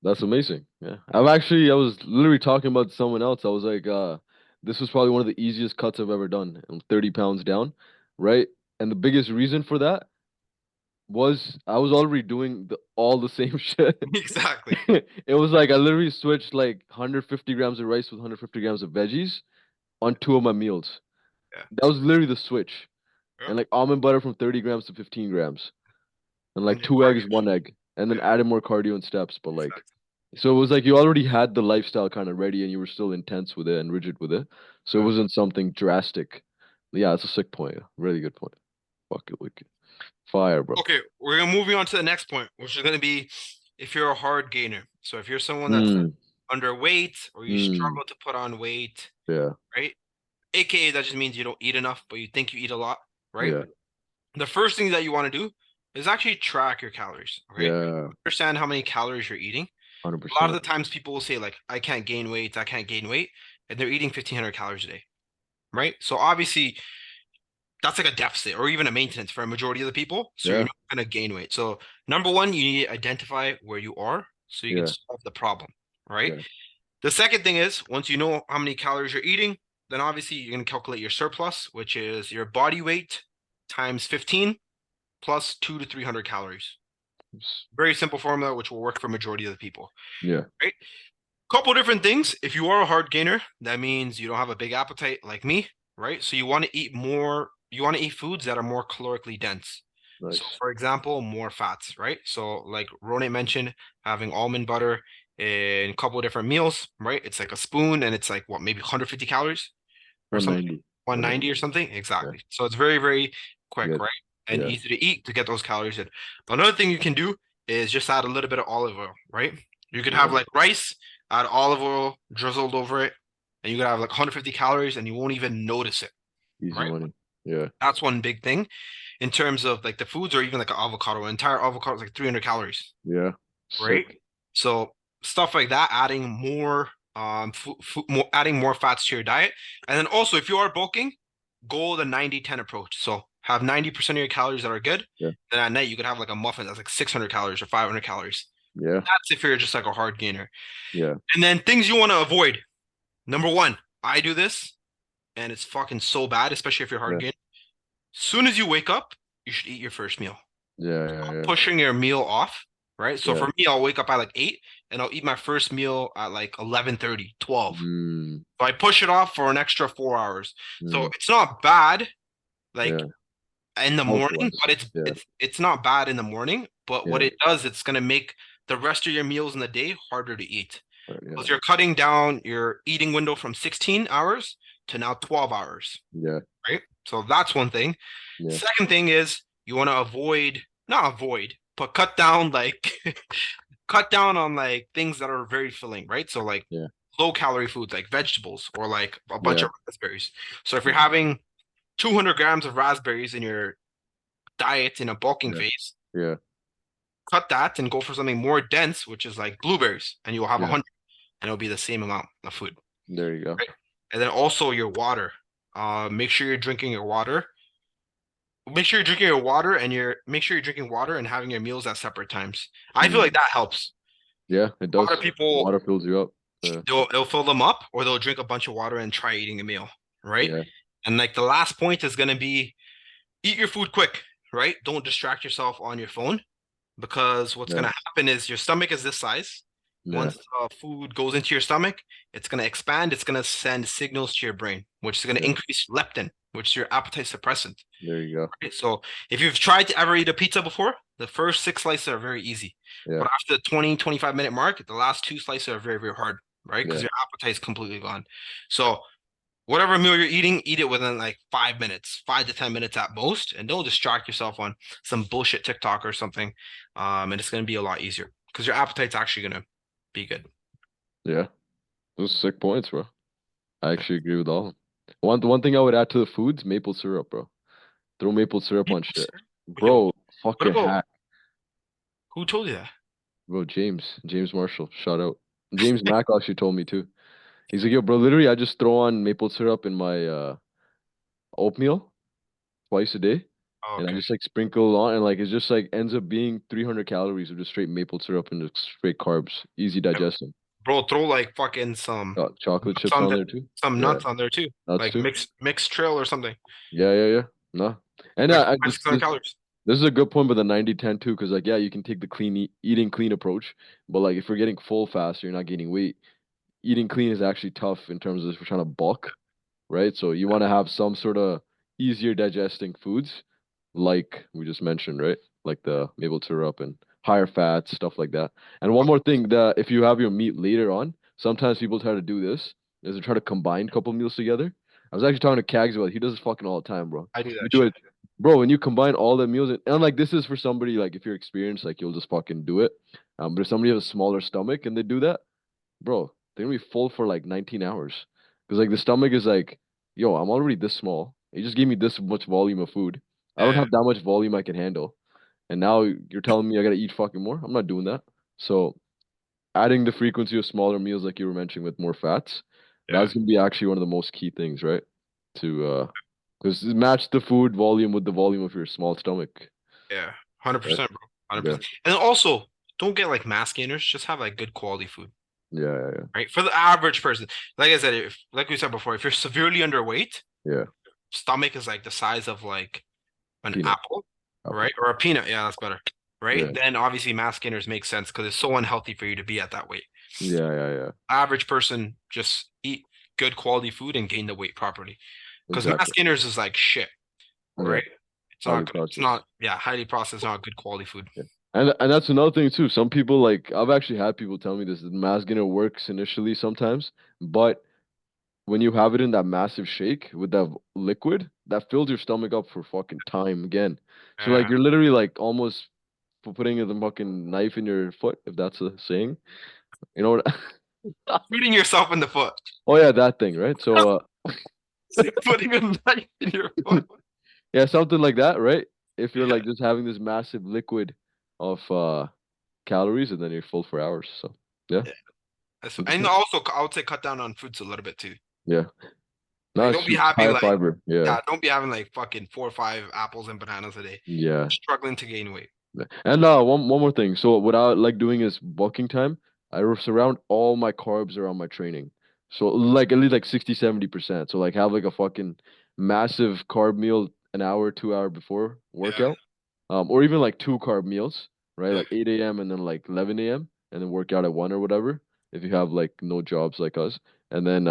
that's amazing. Yeah. I was literally talking about someone else. I was like, this was probably one of the easiest cuts I've ever done. I'm 30 pounds down, right? And the biggest reason for that was I was already doing all the same shit. now. Exactly. It was like I literally switched like 150 grams of rice with 150 grams of veggies on two of my meals. Yeah. That was literally the switch. Yeah. And like almond butter from 30 grams to 15 grams. And And like your two eggs, cardio. one egg. And then Yeah. added more cardio and steps. But like, Exactly. so it was like you already had the lifestyle kind of ready and you were still intense with it and rigid with it. So it Yeah. wasn't something drastic. Yeah, it's a sick point. Really good point. Fuck it, wicked. Fire, bro. Okay, we're gonna moving on to the next point, which is gonna be if you're a hard gainer. So if you're someone that's Mm, underweight or you mm, struggle to put on weight, yeah, right? AKA that just means you don't eat enough, but you think you eat a lot, right? yeah, The first thing that you want to do is actually track your calories. Okay. yeah, Understand how many calories you're eating. A lot of 100%. the times people will say, like, I can't gain weight, I can't gain weight, and they're eating 1,500 calories a day, right? So obviously that's like a deficit or even a maintenance for a majority of the people. So you're Yeah, not going to gain weight. So number one, you need to identify where you are so you can yeah, solve the problem, right? yeah. The second thing is once you know how many calories you're eating, then obviously you're going to calculate your surplus, which is your body weight times 15 plus 2 to 300 calories. Very simple formula, which will work for majority of the people, Yeah, right? Couple different things. If you are a hard gainer, that means you don't have a big appetite like me, right? So you want to eat more, you want to eat foods that are more calorically dense. So nice. for example, more fats, right? So like Ronit mentioned, having almond butter in a couple of different meals, right? It's like a spoon and it's like what, maybe 150 calories or something, 190. 190 190. or something. Yeah, Exactly. So it's very, very quick, good. right? And Yeah, easy to eat to get those calories in. Another thing you can do is just add a little bit of olive oil, right? You could have yeah. like rice, add olive oil drizzled over it, and you could have like 150 calories and you won't even notice it, Easy right? money. Yeah, That's one big thing in terms of like the foods or even like an avocado. An entire avocado is like 300 calories, yeah. right? Sick. So stuff like that, adding more adding more fats to your diet. And then also if you are bulking, go the 90-10 approach. So have 90% of your calories that are good. Yeah, Then at night you could have like a muffin that's like 600 calories or 500 calories. yeah, That's if you're just like a hard gainer. yeah, And then things you want to avoid. Number one, I do this and it's fucking so bad, especially if you're hard yeah, gainer. Soon as you wake up, you should eat your first meal. yeah, yeah, yeah, Pushing your meal off, right? So yeah. for me, I'll wake up at like 8 and I'll eat my first meal at like 11:30, 12. Mm, So I push it off for an extra 4 hours. So mm, it's not bad like yeah. in the Health morning, wise. but it's Yeah, it's it's not bad in the morning. But what yeah, it does, it's gonna make the rest of your meals in the day harder to eat. yeah, Because you're cutting down your eating window from 16 hours to now 12 hours, yeah. right? So that's one thing. Yeah. Second thing is you want to avoid, not avoid, but cut down like cut down on like things that are very filling, right? So like Yeah. low calorie foods like vegetables or like a bunch Yeah. of raspberries. So if you're Yeah. having 200 grams of raspberries in your diet in a bulking Yeah. phase, Yeah. cut that and go for something more dense, which is like blueberries, and you'll have Yeah. 100, and it'll be the same amount of food, There you go. right? And then also your water. Make sure you're drinking your water. Make sure you're drinking your water and you're make sure you're drinking water and having your meals at separate times. I feel like Mm. that helps. Yeah, it A lot of does. people Water fills you up. they'll fill them up or they'll drink a bunch of water and try eating a meal, right? Yeah. And like the last point is gonna be eat your food quick, right? Don't distract yourself on your phone because what's Yeah. gonna happen is your stomach is this size. Yeah. Once food goes into your stomach, it's gonna expand. It's gonna send signals to your brain, which is gonna Yeah. increase leptin, which is your appetite suppressant. There you go. Right? So if you've tried to ever eat a pizza before, the first six slices are very easy. Yeah. But after the 20, 25-minute mark, the last two slices are very, very hard, right? Because Yeah. your appetite is completely gone. So whatever meal you're eating, eat it within like 5 minutes, 5 to 10 minutes at most, and don't distract yourself on some bullshit TikTok or something. And it's gonna be a lot easier because your appetite's actually gonna be good. Yeah. Those are sick points, bro. I actually agree with all of them. One thing I would add to the foods, maple syrup, bro. Throw maple syrup on shit. Yo, Bro, what fucking about hack. who told you that? Bro, James Marshall, shout out. James Mack actually told me too. He's like, yo, bro, literally I just throw on maple syrup in my oatmeal twice a day. Oh, And I okay. just like sprinkle on and like it's just like ends up being 300 calories of just straight maple syrup and just straight carbs. Easy digestion. Bro, throw like fucking some Got chocolate nuts chips on on the, there too. some Yeah, nuts on there too. nuts Like too. mixed trail or something. Yeah, yeah, yeah. No. And Like I just 600 calories. this is a good point with the 90-10 too, because like yeah, you can take the eating clean approach, but like if you're getting full fast, you're not gaining weight. Eating clean is actually tough in terms of if we're trying to bulk, right? So you want to have some sort of easier digesting foods, like we just mentioned, right? Like the maple syrup and higher fats, stuff like that. And one more thing, that if you have your meat later on, sometimes people try to do this, is they try to combine a couple meals together. I was actually talking to Kags about it. He does this fucking all the time, bro. I do You that do shit. it, bro, when you combine all the meals, and like this is for somebody like if you're experienced, like you'll just fucking do it. But if somebody has a smaller stomach and they do that, bro, they're gonna be full for like 19 hours. Because like the stomach is like, yo, I'm already this small. You just gave me this much volume of food. I don't Yeah, have that much volume I can handle. And now you're telling me I gotta eat fucking more? I'm not doing that. So adding the frequency of smaller meals like you were mentioning with more fats, yeah, that's gonna be actually one of the most key things, right? To because match the food volume with the volume of your small stomach. yeah. Right? 100%, bro. Yeah. 100%. And then also, don't get like mass gainers. Just have like good quality food, Yeah, right? For the average person. Like I said, if like we said before, if you're severely underweight, yeah. Yeah. stomach is like the size of like an Peanut. apple, Apple. right? Or a peanut. Yeah, that's better. Right? Yeah. Then obviously mass gainers make sense because it's so unhealthy for you to be at that weight. Yeah. Average person just eat good quality food and gain the weight properly. Because mass Exactly. gainers is like shit, Yeah. right? It's Highly not good. It's processed. not, yeah, highly processed, not good quality food. Yeah. And that's another thing too. Some people like I've actually had people tell me this, the mass gainer works initially sometimes, but when you have it in that massive shake with that liquid, that fills your stomach up for fucking time again. So like Yeah. you're literally like almost putting the fucking knife in your foot, if that's a saying. You know what? Shooting yourself in the foot. Oh yeah, that thing, right? So Putting a knife in your foot. yeah, something like that, right? If you're Yeah. like just having this massive liquid of calories and then you're full for hours. So yeah, Yeah. And 100%. also, I would say cut down on fruits a little bit too. Yeah. Like, No, don't it's be just having higher like, fiber. Yeah. yeah, don't be having like fucking 4 or 5 apples and bananas a day. Yeah. Struggling to gain weight. Yeah. And one more thing. So what I like doing is bulking time. Surround all my carbs around my training. So like at least like 60-70%. So like have like a fucking massive carb meal an hour, 2 hour before Yeah. workout. Or even like two carb meals, right? Yeah. Like 8 a.m. and then like 11 a.m. and then work out at 1 or whatever. If you have like no jobs like us. And then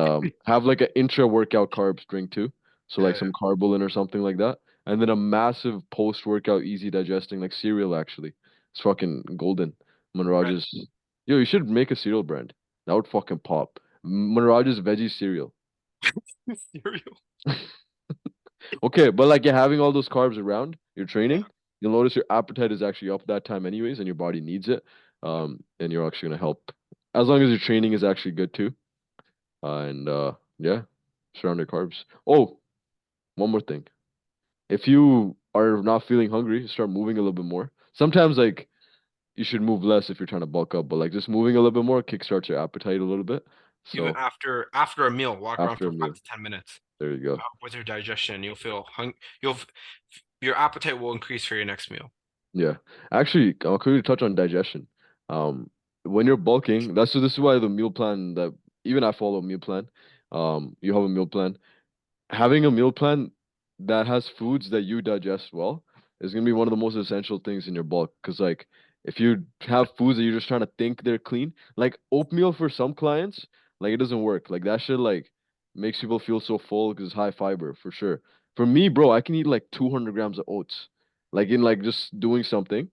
have like an intra workout carbs drink too. So like Yeah. some carbolin or something like that. And then a massive post-workout easy digesting like cereal actually. It's fucking golden. Right. Manraj's yo, you should make a cereal brand. That would fucking pop. Manraj's veggie cereal. Cereal. What Okay, but like you're having all those carbs around, you're Yeah, training, you'll notice your appetite is actually up that time anyways, and your body needs it. yeah. And you're actually gonna help as long as your training is actually good too. And yeah, surrounded carbs. Oh, one more thing. If you are not feeling hungry, start moving a little bit more. Sometimes like you should move less if you're trying to bulk up, but like just moving a little bit more kickstarts your appetite a little bit. Even So after a meal, walk around after for a five meal, to ten minutes. there you go. With your digestion. You'll feel you'll your appetite will increase for your next meal. Yeah. Actually, I'll quickly touch on digestion. Um, when you're bulking, this is why the meal plan that even I follow a meal plan. You have a meal plan. Having a meal plan that has foods that you digest well is gonna be one of the most essential things in your bulk. Because like if you have foods that you're just trying to think they're clean, like oatmeal for some clients, like it doesn't work. Like that shit like makes people feel so full because it's high fiber for sure. For me, bro, I can eat like 200 grams of oats, like in like just doing something,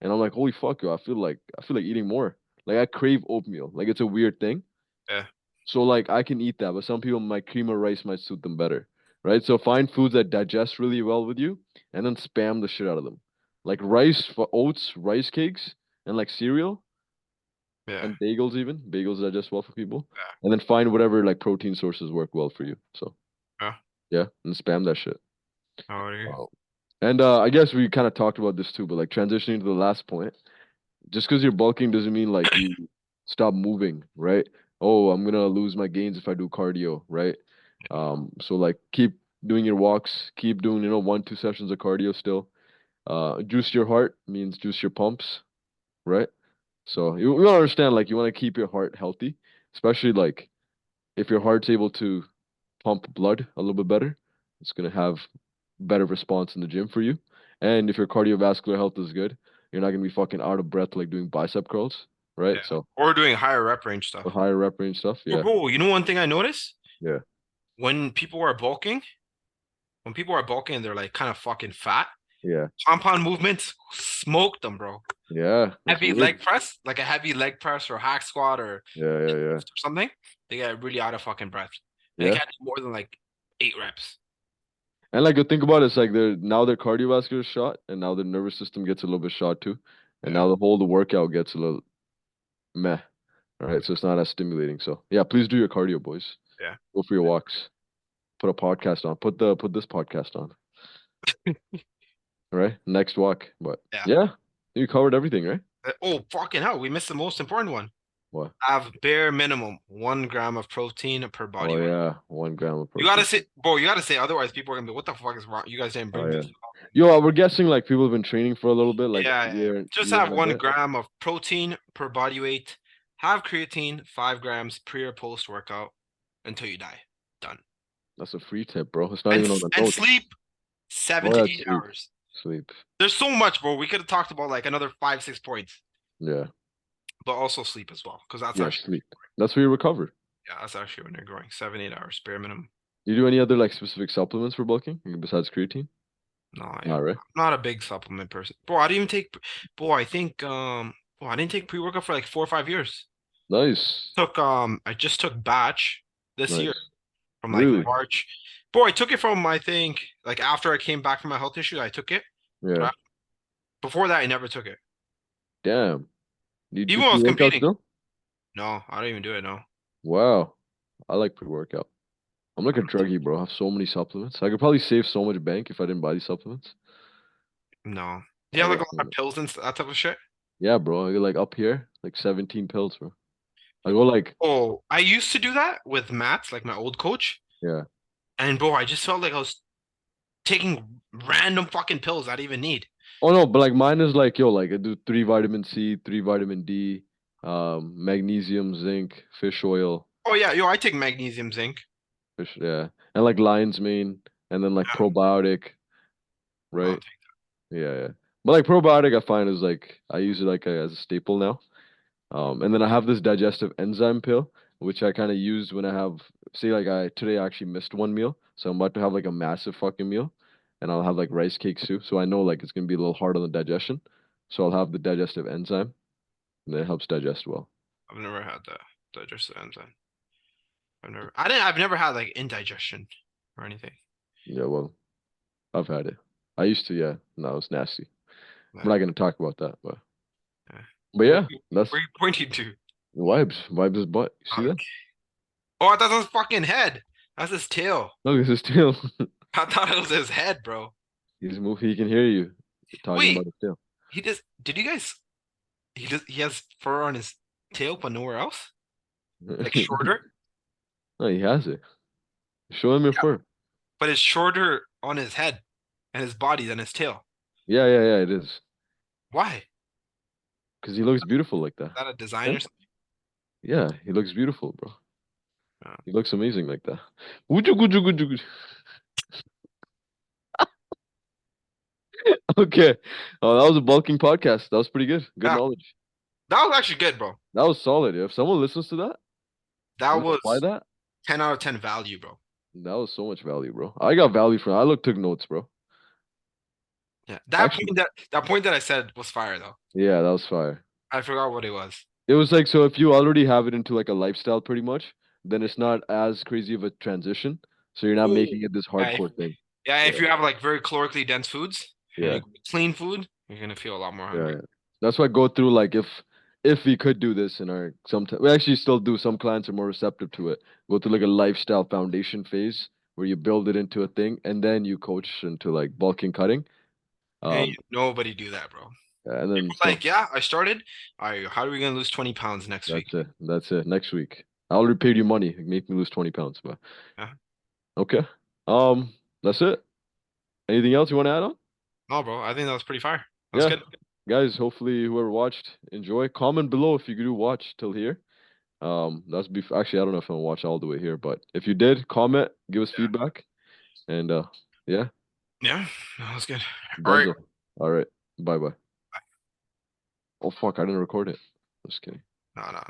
and I'm like, holy fuck, yo, I feel like eating more. Like I crave oatmeal. Like it's a weird thing. Yeah, So like I can eat that, but some people my cream of rice might suit them better, right? So find foods that digest really well with you, and then spam the shit out of them, like rice for oats, rice cakes, and like cereal yeah, and bagels. Even bagels digest well for people, yeah. and then find whatever like protein sources work well for you. So Yeah. yeah, and spam that shit. How are you? Wow. And I guess we kind of talked about this too, but like transitioning to the last point. Just because you're bulking doesn't mean like you stop moving, right? Oh, I'm gonna lose my gains if I do cardio, right? So like keep doing your walks, keep doing, 1, 2 sessions of cardio still. Juice your heart means juice your pumps, right? So you understand like you want to keep your heart healthy, especially like if your heart's able to pump blood a little bit better, it's gonna have better response in the gym for you. And if your cardiovascular health is good, you're not gonna be fucking out of breath like doing bicep curls, right? Yeah. So Or doing higher rep range the stuff. higher rep range stuff, Oh, yeah, bro, you know one thing I noticed? yeah, When people are bulking, when people are bulking, they're like kind of fucking fat. yeah, Compound movements smoke them, bro. yeah. That's Heavy weird. leg press, like a heavy leg press or hack squat or Yeah, yeah, yeah, something, they get really out of fucking breath. And they yeah. can't do more than like 8 reps. And like you think about it, it's like their cardiovascular is shot, and now their nervous system gets a little bit shot too, and Yeah, now the workout gets a little meh. All right, so it's not as stimulating. So yeah, please do your cardio, boys. yeah, Go for your walks. Put a podcast on. Put this podcast on. All right, next walk. But yeah. yeah, you covered everything, right? Oh, fucking hell, we missed the most important one. What? Have bare minimum 1 gram of protein per Oh body weight. yeah, 1 gram of You gotta protein. say, bro, you gotta say, otherwise people are gonna be, what the fuck is wrong? You guys didn't Oh bring yeah. this up. Yo, we're guessing like people have been training for a little bit, like Yeah, yeah. Just year have and a one bit. gram of protein per body weight. Have creatine, 5 grams pre or post workout until you die. Done. That's a free tip, bro. It's not And even on the and notes. sleep seven Oh to yeah, eight sleep, hours. sleep. There's so much, bro. We could have talked about like another 5, 6 points, Yeah, but also sleep as well, because that's yeah, actually, sleep. That's where you recover. yeah, that's actually when you're growing. 7, 8 hours bare minimum. You do any other like specific supplements for bulking besides creatine? No, Not right. I'm not a big supplement person. Bro, I didn't even take, bro, I think, I didn't take pre-workout for like 4 or 5 years. Nice, I just took batch this year nice. from like Really? March. Bro, I took it from, I think, like after I came back from my health issue, I took it. Yeah. But before that, I never took it. Damn. You Even do when I was pre-workout competing. still? No, I don't even do it. No. Wow. I like pre-workout. I'm like a druggie, bro. I have so many supplements. I could probably save so much bank if I didn't buy these supplements. No. Do I you have like a got lot so of much. pills and that type of shit? Yeah, bro. I get like up here, like 17 pills, bro. I go like, Oh, I used to do that with Matt, like my old coach. yeah. And bro, I just felt like I was taking random fucking pills I didn't even need. Oh no, but like mine is like, yo, like I do 3 vitamin C, 3 vitamin D, magnesium, zinc, fish oil, Oh yeah, yo, I take magnesium, zinc. yeah, and like lion's mane, and then like Yeah, probiotic, I right? don't take Yeah, yeah. But like probiotic, I find is like I use it like as a staple now. And then I have this digestive enzyme pill, which I kind of use when I have, say, like today I actually missed one meal, so I'm about to have like a massive fucking meal, and I'll have like rice cakes too. So I know like it's gonna be a little hard on the digestion, so I'll have the digestive enzyme, and it helps digest well. I've never had that digestive enzyme. I've never had like indigestion or anything. Yeah, well. I've had it. I used to, yeah. No, it's nasty. Yeah. We're not gonna talk about that, Yeah. but Where yeah, that's are you pointing to? vibes. Vibes is butt. You see that? Okay. Oh, I thought that was his fucking head. That's his tail. Look, this is still. I thought it was his head, bro. He's moving. He can hear you talking Wait, about his tail. he just did you guys he has fur on his tail but nowhere else? Like shorter? No, he has it. Show him your Yeah, fur. but it's shorter on his head and his body than his tail. Yeah, yeah, yeah. It is Why? Is because he looks beautiful like that. that a design Yeah, or something? yeah, he looks beautiful, bro. Uh, He looks amazing like that. Wooju, wooju, wooju, wooju. Okay. Oh, that was a bulking podcast. That was pretty good. Good yeah, knowledge. that was actually good, bro. That was solid. If someone listens to that That and they apply was that, 10 out of 10 value, bro. that was so much value, bro. I got value from. I took notes, bro. Yeah. Actually, That point that I said was fire though. yeah, that was fire. I forgot what it was. It was like so if you already have it into like a lifestyle pretty much, then it's not as crazy of a transition. So you're not Oh. making it this Yeah, hardcore thing. yeah, Yeah, if you have like very calorically dense foods and you yeah, clean food, you're gonna feel a lot more yeah, hungry. yeah. That's why I go through like if we could do this in our sometimes we actually still do. Some clients are more receptive to it. Go through like a lifestyle foundation phase where you build it into a thing and then you coach into like bulking cutting. Hey, Um, nobody do that, bro. and then People some. like, yeah, I started. All right, how are we gonna lose 20 pounds next week? That's it. That's it. Next week, I already paid you money. Make me lose 20 pounds, but Yeah. okay. That's it. Anything else you want to add on? No, bro, I think that was pretty fire. That's Yeah, good. guys. Hopefully, whoever watched, enjoy. Comment below if you do watch till here. Actually, I don't know if I'm gonna watch all the way here, but if you did, comment, give us Yeah. feedback, and yeah, Yeah, that was good. All right. Dunzo. All right, bye bye. Oh fuck, I didn't record it. Just kidding. No, no, no.